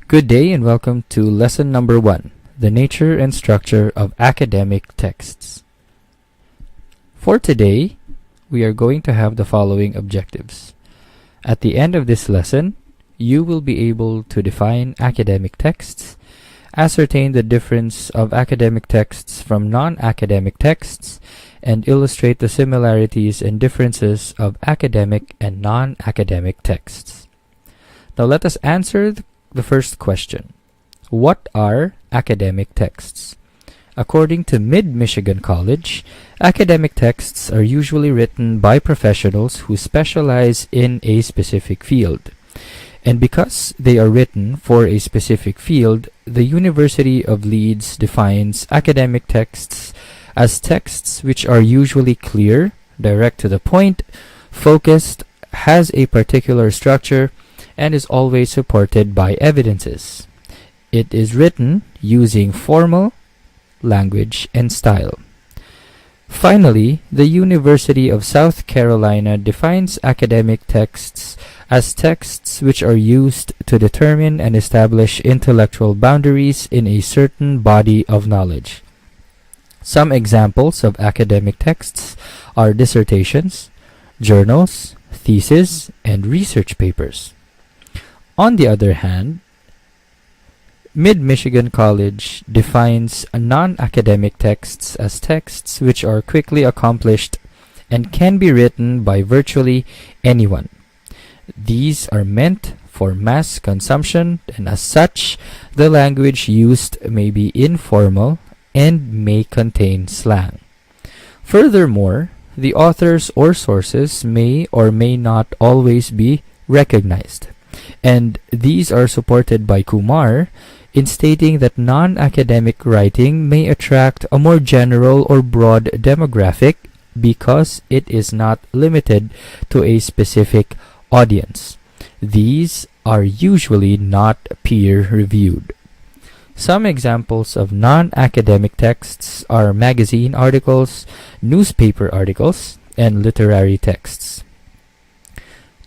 Good day and welcome to lesson number 1, the nature and structure of academic texts. For today, we are going to have the following objectives. At the end of this lesson, you will be able to define academic texts, ascertain the difference of academic texts from non-academic texts, and illustrate the similarities and differences of academic and non-academic texts. Now let us answer the first question. What are academic texts? According to Mid-Michigan College, academic texts are usually written by professionals who specialize in a specific field. And because they are written for a specific field, the University of Leeds defines academic texts as texts which are usually clear, direct to the point, focused, has a particular structure, and is always supported by evidences. It is written using formal language and style. Finally, the University of South Carolina defines academic texts as texts which are used to determine and establish intellectual boundaries in a certain body of knowledge. Some examples of academic texts are dissertations, journals, theses, and research papers. On the other hand, Mid-Michigan College defines non-academic texts as texts which are quickly accomplished and can be written by virtually anyone. These are meant for mass consumption, and as such, the language used may be informal and may contain slang. Furthermore, the authors or sources may or may not always be recognized, and these are supported by Kumar in stating that non-academic writing may attract a more general or broad demographic because it is not limited to a specific audience. These are usually not peer-reviewed. Some examples of non-academic texts are magazine articles, newspaper articles, and literary texts.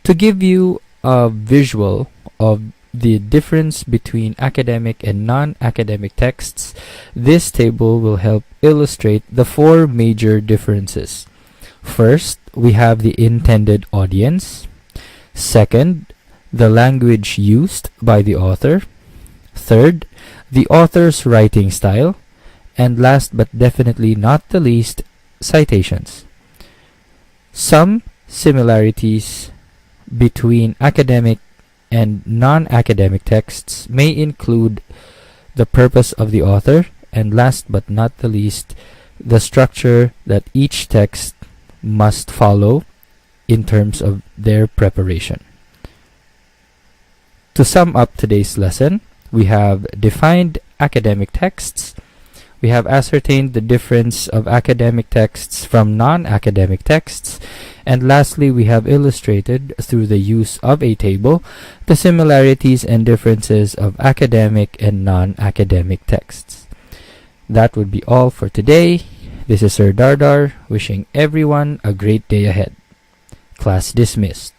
To give you a visual of the difference between academic and non-academic texts, this table will help illustrate the 4 major differences. First, we have the intended audience. Second, the language used by the author. Third, the author's writing style. And last but definitely not the least, citations. Some similarities between academic and non-academic texts may include the purpose of the author, and last but not the least, the structure that each text must follow in terms of their preparation. To sum up today's lesson, we have defined academic texts, we have ascertained the difference of academic texts from non-academic texts, and lastly, we have illustrated through the use of a table the similarities and differences of academic and non-academic texts. That would be all for today. This is Sir Dardar wishing everyone a great day ahead. Class dismissed.